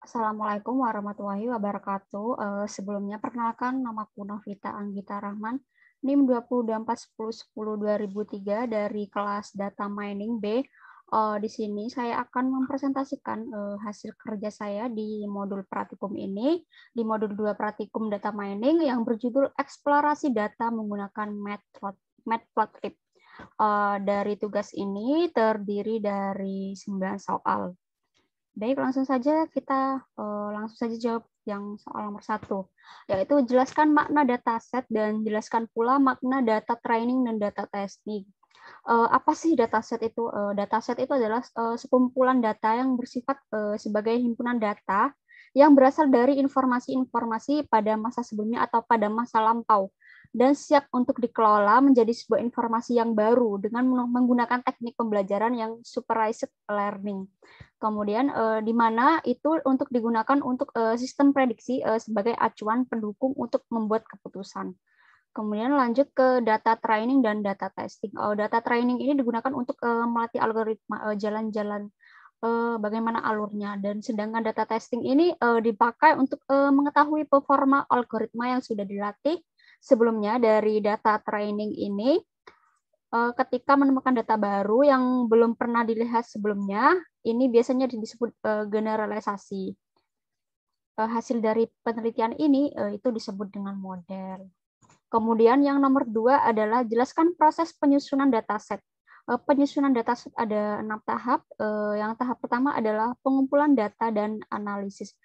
Assalamualaikum warahmatullahi wabarakatuh. Sebelumnya perkenalkan namaku Novita Anggita Rahman, NIM 202410102003 dari kelas Data Mining B. Di sini saya akan mempresentasikan hasil kerja saya di modul praktikum ini, di modul 2 praktikum Data Mining yang berjudul Eksplorasi Data menggunakan Matplotlib. Dari tugas ini terdiri dari 9 soal. Baik, langsung saja kita langsung saja jawab yang soal nomor 1, yaitu jelaskan makna dataset dan jelaskan pula makna data training dan data testing. Apa sih dataset itu? Dataset itu adalah sekumpulan data yang bersifat sebagai himpunan data yang berasal dari informasi-informasi pada masa sebelumnya atau pada masa lampau dan siap untuk dikelola menjadi sebuah informasi yang baru dengan menggunakan teknik pembelajaran yang supervised learning. Kemudian di mana itu untuk digunakan untuk sistem prediksi sebagai acuan pendukung untuk membuat keputusan. Kemudian lanjut ke data training dan data testing. Data training ini digunakan untuk melatih algoritma jalan-jalan bagaimana alurnya, dan sedangkan data testing ini dipakai untuk mengetahui performa algoritma yang sudah dilatih sebelumnya. Dari data training ini ketika menemukan data baru yang belum pernah dilihat sebelumnya, ini biasanya disebut generalisasi. Hasil dari penelitian ini itu disebut dengan model. Kemudian yang nomor 2 adalah jelaskan proses penyusunan dataset. Penyusunan dataset ada 6 tahap. Yang tahap pertama adalah pengumpulan data dan analisis.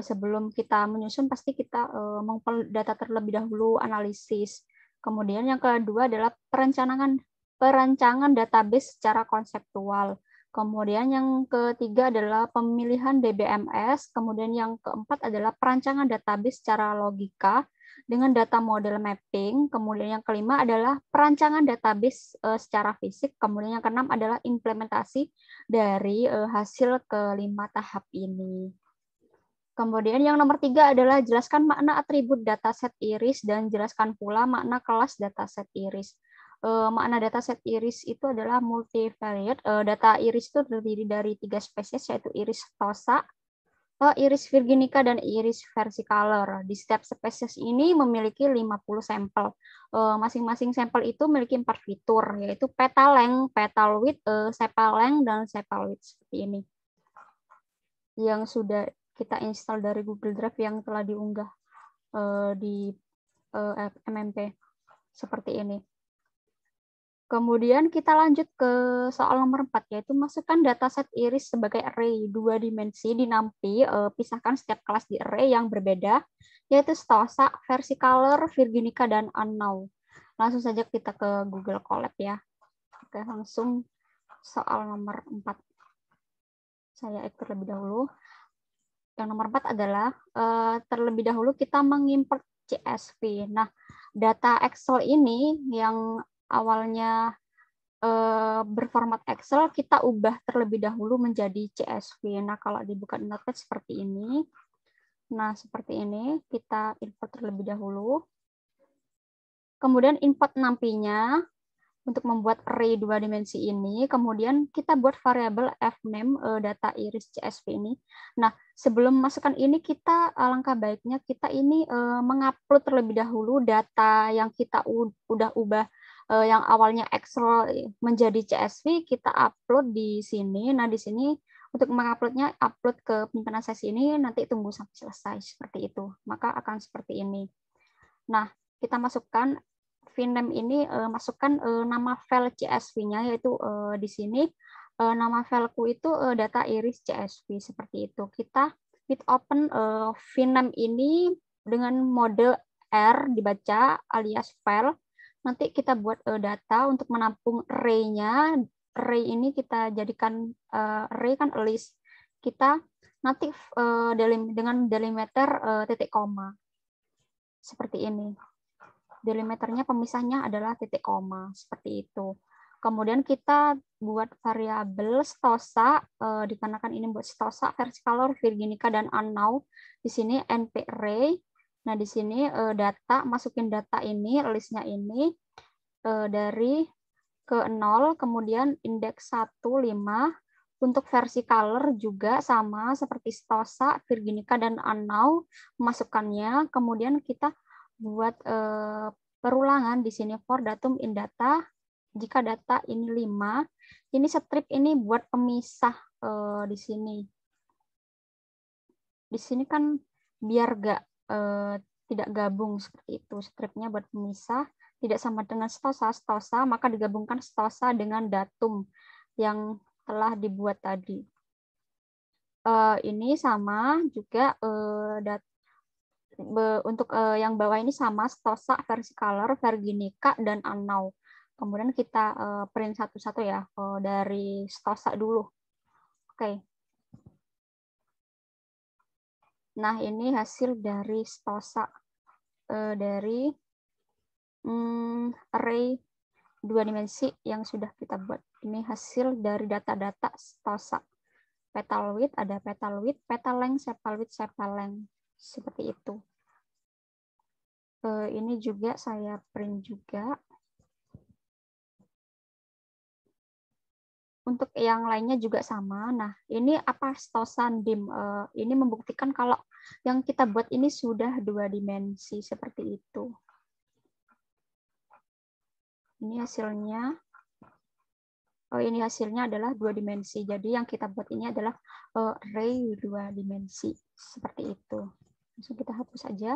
Sebelum kita menyusun, pasti kita mengumpul data terlebih dahulu, analisis. Kemudian yang kedua adalah perancangan database secara konseptual. Kemudian yang ketiga adalah pemilihan DBMS. Kemudian yang keempat adalah perancangan database secara logika dengan data model mapping. Kemudian yang kelima adalah perancangan database secara fisik. Kemudian yang keenam adalah implementasi dari hasil kelima tahap ini. Kemudian yang nomor 3 adalah jelaskan makna atribut dataset iris dan jelaskan pula makna kelas dataset iris. Makna dataset iris itu adalah multivariate. Data iris itu terdiri dari 3 spesies, yaitu iris tosa, iris virginica, dan iris versicolor. Di setiap spesies ini memiliki 50 sampel. Masing-masing sampel itu memiliki 4 fitur, yaitu petal length, petal width, sepal length, dan sepal width, seperti ini. Yang sudah kita install dari Google Drive yang telah diunggah di MMP, seperti ini. Kemudian kita lanjut ke soal nomor 4, yaitu masukkan dataset iris sebagai array 2 dimensi di NumPy, pisahkan setiap kelas di array yang berbeda, yaitu Stosa, Versicolor, Virginica, dan Unknown. Langsung saja kita ke Google Colab ya. Oke, langsung soal nomor 4. Saya ekspor terlebih dahulu. Yang nomor 4 adalah terlebih dahulu kita mengimport CSV. Nah, data Excel ini yang awalnya berformat Excel, kita ubah terlebih dahulu menjadi CSV. Nah, kalau dibuka di Notepad seperti ini. Nah, seperti ini, kita import terlebih dahulu. Kemudian import NumPy-nya untuk membuat array 2 dimensi ini. Kemudian kita buat variabel fname data iris CSV ini. Nah, sebelum masukkan ini, kita alangkah baiknya kita ini mengupload terlebih dahulu data yang kita udah ubah, yang awalnya Excel menjadi CSV, kita upload di sini. Nah, di sini untuk menguploadnya, upload ke penyimpanan sesi ini, nanti tunggu sampai selesai, seperti itu. Maka akan seperti ini. Nah, kita masukkan vname ini, masukkan nama file CSV-nya, yaitu di sini nama fileku itu data iris CSV, seperti itu. Kita with open vname ini dengan mode R dibaca alias file. Nanti kita buat data untuk menampung array-nya. Array ini kita jadikan array kan list. Kita nanti dengan delimiter titik koma. Seperti ini. Delimiternya pemisahnya adalah titik koma, seperti itu. Kemudian kita buat variabel stosa, dikarenakan ini buat stosa, Versicolor, Virginica, dan Unknown. Di sini np array. Nah, di sini data, masukin data ini, listnya ini dari ke 0, kemudian indeks 1, 5, Untuk versi color juga sama seperti Stosa, Virginica, dan Annau memasukkannya. Kemudian kita buat perulangan di sini for datum in data. Jika data ini 5, ini strip ini buat pemisah di sini. Di sini kan biar tidak gabung seperti itu. Stripnya buat pemisah, tidak sama dengan stosa, maka digabungkan stosa dengan datum yang telah dibuat tadi. Ini sama juga untuk yang bawah ini sama stosa, versi color, Virginica, dan Annau. Kemudian kita print satu-satu ya dari stosa dulu. Oke. Nah, ini hasil dari stosa dari array 2 dimensi yang sudah kita buat. Ini hasil dari data-data stosa. Petal width, ada petal width, petal length, sepal width, sepal length. Seperti itu. Ini juga saya print juga. Untuk yang lainnya juga sama. Nah, ini apa stosa dim? Ini membuktikan kalau yang kita buat ini sudah 2 dimensi seperti itu. Ini hasilnya. Ini hasilnya adalah 2 dimensi. Jadi yang kita buat ini adalah array 2 dimensi. Seperti itu. Langsung kita hapus saja.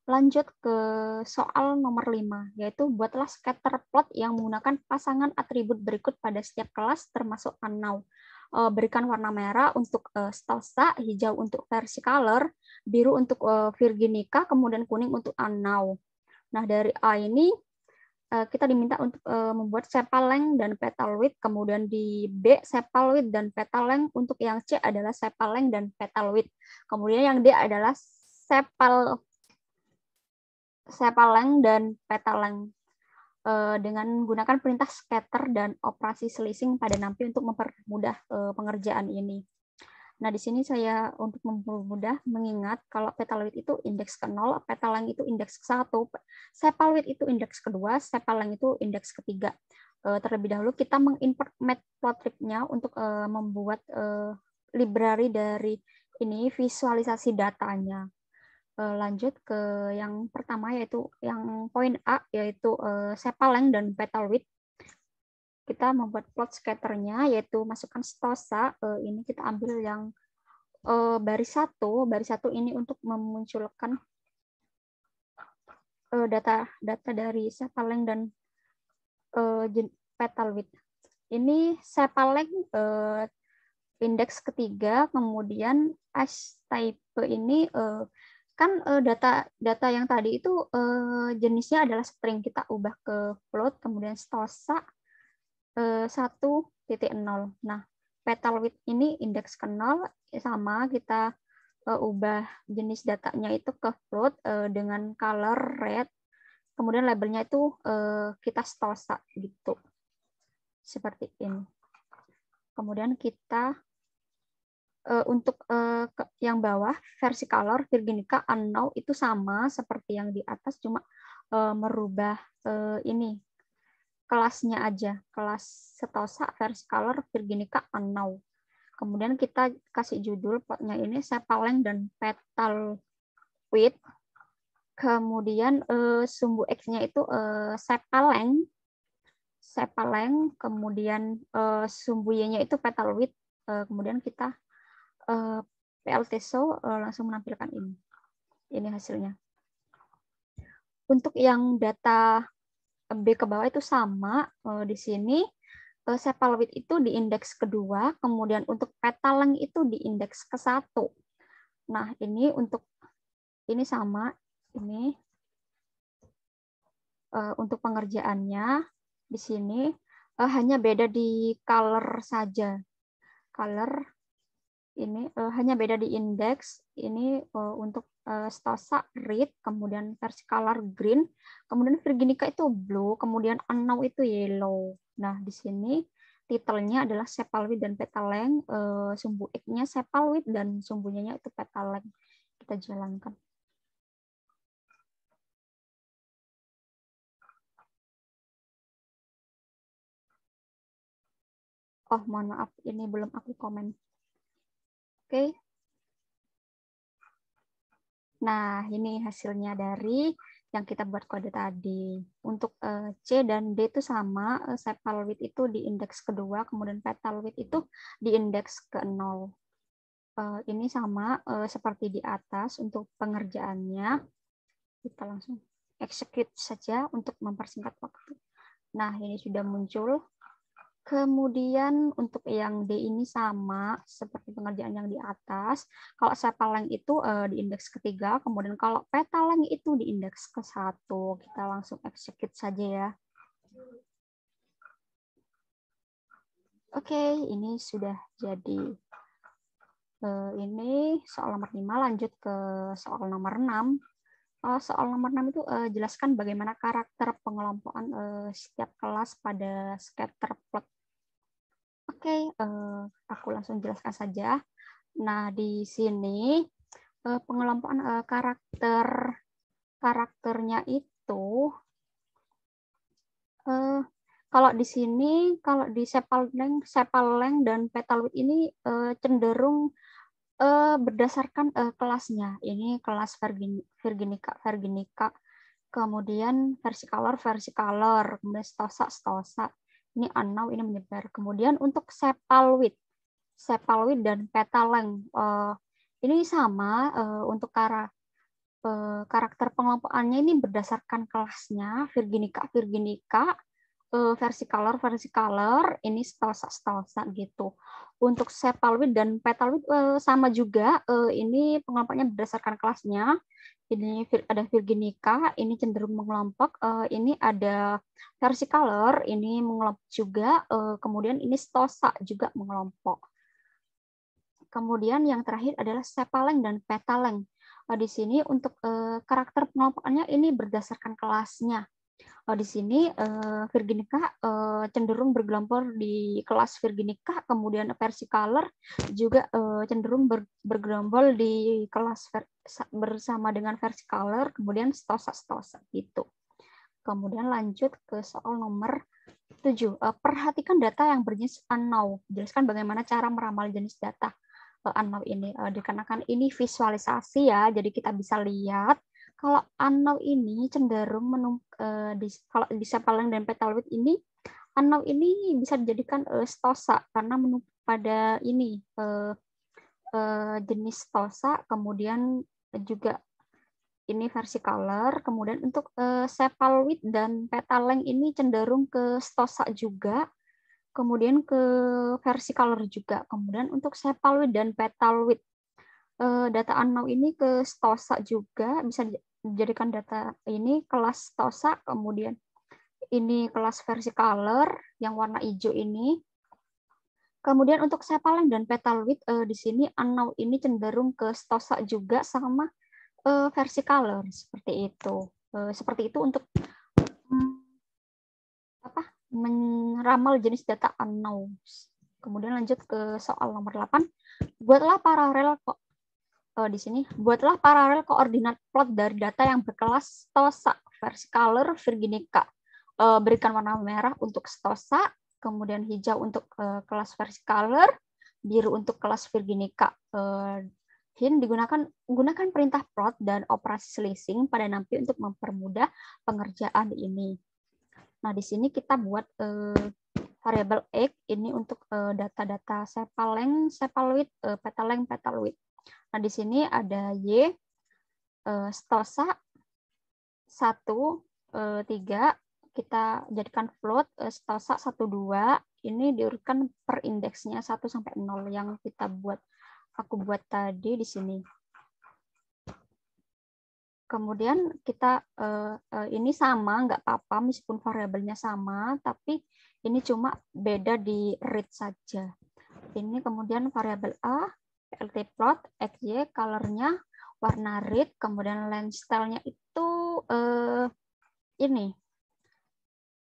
Lanjut ke soal nomor 5, yaitu buatlah scatter plot yang menggunakan pasangan atribut berikut pada setiap kelas termasuk Annau. Berikan warna merah untuk Stosa, hijau untuk versi color, biru untuk Virginica, kemudian kuning untuk Annau. Nah, dari A ini kita diminta untuk membuat sepal length dan petal width, kemudian di B sepal width dan petal length, untuk yang C adalah sepal length dan petal width. Kemudian yang D adalah sepal length dan petal length dengan menggunakan perintah scatter dan operasi selising pada NumPy untuk mempermudah pengerjaan ini. Nah, di sini saya untuk mempermudah mengingat kalau petal width itu indeks ke-0, petal length itu indeks ke-1, sepal width itu indeks ke-2, sepal length itu indeks ke-3. Terlebih dahulu kita mengimport matplotlib-nya untuk membuat library dari ini visualisasi datanya. Lanjut ke yang pertama, yaitu yang poin A, yaitu sepal length dan petal width. Kita membuat plot scatternya, yaitu masukkan stosa. Ini kita ambil yang baris 1. Baris 1 ini untuk memunculkan data dari sepal length dan petal width. Ini sepal length indeks ke-3, kemudian hash type ini kan data yang tadi itu jenisnya adalah string, kita ubah ke float, kemudian stosa 1.0. Nah, petal width ini indeks ke-0, sama kita ubah jenis datanya itu ke float dengan color red, kemudian labelnya itu kita stosa gitu, seperti ini. Kemudian kita untuk yang bawah versi color Virginica Annau itu sama seperti yang di atas, cuma merubah ini kelasnya aja, kelas stosa versi color Virginica Annau. Kemudian kita kasih judul plotnya ini sepal length dan petal width. Kemudian sumbu X-nya itu sepal length, kemudian sumbu Y-nya itu petal width. Kemudian kita PLT show langsung menampilkan ini. Ini hasilnya. Untuk yang data B ke bawah itu sama di sini. Sepal width itu di indeks ke-2, kemudian untuk petal length itu di indeks ke-1. Nah, ini untuk ini sama, ini untuk pengerjaannya di sini hanya beda di color saja. Color ini hanya beda di indeks. Ini untuk stosa red, kemudian versi color green, kemudian Virginica itu blue, kemudian Annau itu yellow. Nah, di sini titelnya adalah sepal width dan petal length, sumbu X-nya sepal width dan sumbunya itu petal length. Kita jalankan. Oh, mohon maaf, ini belum aku komen. Oke. Nah, ini hasilnya dari yang kita buat kode tadi. Untuk C dan D itu sama, sepal width itu di indeks kedua, kemudian petal width itu di indeks ke-0. Ini sama seperti di atas untuk pengerjaannya. Kita langsung execute saja untuk mempersingkat waktu. Nah, ini sudah muncul. Kemudian untuk yang D ini sama seperti pengerjaan yang di atas. Kalau sepaleng itu di indeks ketiga, kemudian kalau petaleng itu di indeks ke-1. Kita langsung execute saja ya. Oke, ini sudah jadi. Ini soal nomor 5, lanjut ke soal nomor 6. Soal nomor 6 itu jelaskan bagaimana karakter pengelompokan setiap kelas pada scatter plot. Oke, aku langsung jelaskan saja. Nah, di sini pengelompokan karakternya itu kalau di sini, kalau di sepaleng dan petal width ini cenderung berdasarkan kelasnya. Ini kelas Virginica, kemudian versicolor, kemudian stosa. Ini unknown, ini menyebar. Kemudian untuk sepal width dan petaleng ini sama untuk karakter pengelompokannya ini berdasarkan kelasnya Virginica, versicolor, ini stosa gitu. Untuk sepal width dan petal width sama juga, ini pengelompoknya berdasarkan kelasnya. Ini ada Virginica, ini cenderung mengelompok. Ini ada versicolor, ini mengelompok juga. Kemudian ini stosa juga mengelompok. Kemudian yang terakhir adalah sepaleng dan petaleng. Di sini untuk karakter pengelompokannya ini berdasarkan kelasnya. Di sini Virginica cenderung bergelombol di kelas Virginica, kemudian versicolor juga cenderung bergelombol di kelas bersama dengan versicolor, kemudian stosa gitu. Kemudian lanjut ke soal nomor 7. Perhatikan data yang berjenis unknown. Jelaskan bagaimana cara meramal jenis data unknown ini. Dikarenakan ini visualisasi ya, jadi kita bisa lihat kalau unknown ini cenderung kalau di sepaleng dan petal width ini, unknown ini bisa dijadikan stosa karena pada ini jenis stosa, kemudian juga ini versicolor, kemudian untuk sepal width dan petaleng ini cenderung ke stosa juga, kemudian ke versicolor juga. Kemudian untuk sepal width dan petal width data unknown ini ke stosa juga, bisa dijadikan data ini kelas stosa, kemudian ini kelas versicolor yang warna hijau ini. Kemudian untuk sepaleng dan petal width di sini unknown ini cenderung ke stosa juga sama versicolor seperti itu. Seperti itu untuk meramal jenis data unknown. Kemudian lanjut ke soal nomor 8. Buatlah paralel di sini. Buatlah paralel koordinat plot dari data yang berkelas stosa, versicolor, Virginica. Berikan warna merah untuk stosa, kemudian hijau untuk kelas versicolor, biru untuk kelas Virginica. Gunakan perintah plot dan operasi slicing pada nanti untuk mempermudah pengerjaan ini. Nah, di sini kita buat variabel X ini untuk data-data sepaleng, sepal width, petaleng, petal width. Nah, di sini ada Y, stosa 1, 3, kita jadikan float, stosa 1, 2, ini diurutkan per indeksnya 1 sampai 0 yang aku buat tadi di sini. Kemudian kita ini sama, nggak apa-apa meskipun variabelnya sama, tapi ini cuma beda di read saja. Ini kemudian variabel A, PLT plot, XY, color-nya warna red, kemudian length style-nya itu ini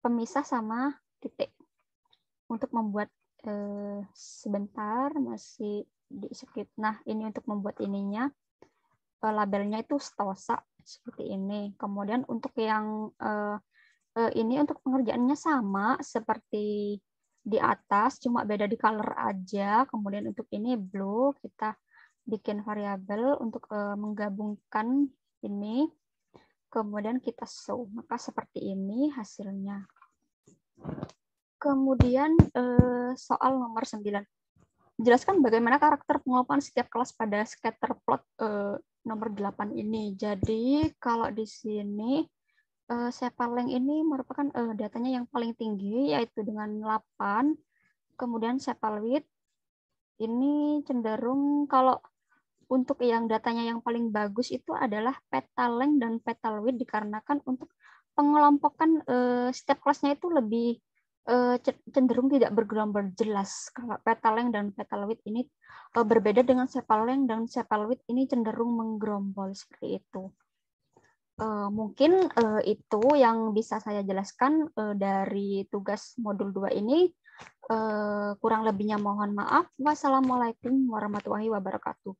pemisah sama titik. Untuk membuat sebentar masih di execute. Nah, ini untuk membuat ininya labelnya itu stosa seperti ini. Kemudian untuk yang ini untuk pengerjaannya sama seperti di atas, cuma beda di color aja. Kemudian untuk ini blue, kita bikin variabel untuk menggabungkan ini. Kemudian kita show, maka seperti ini hasilnya. Kemudian soal nomor 9. Jelaskan bagaimana karakter pengelompokan setiap kelas pada scatter plot nomor 8 ini. Jadi kalau di sini Sepaleng ini merupakan datanya yang paling tinggi, yaitu dengan 8. Kemudian Sepalwidth ini cenderung, kalau untuk yang datanya yang paling bagus itu adalah Petalength dan Petalwidth, dikarenakan untuk pengelompokan setiap kelasnya itu lebih cenderung tidak bergelombang jelas. Kalau Petalength dan Petalwidth ini berbeda dengan Sepalength, dan Sepalwidth ini cenderung menggerombol seperti itu. Mungkin itu yang bisa saya jelaskan dari tugas modul 2 ini. Kurang lebihnya mohon maaf. Wassalamualaikum warahmatullahi wabarakatuh.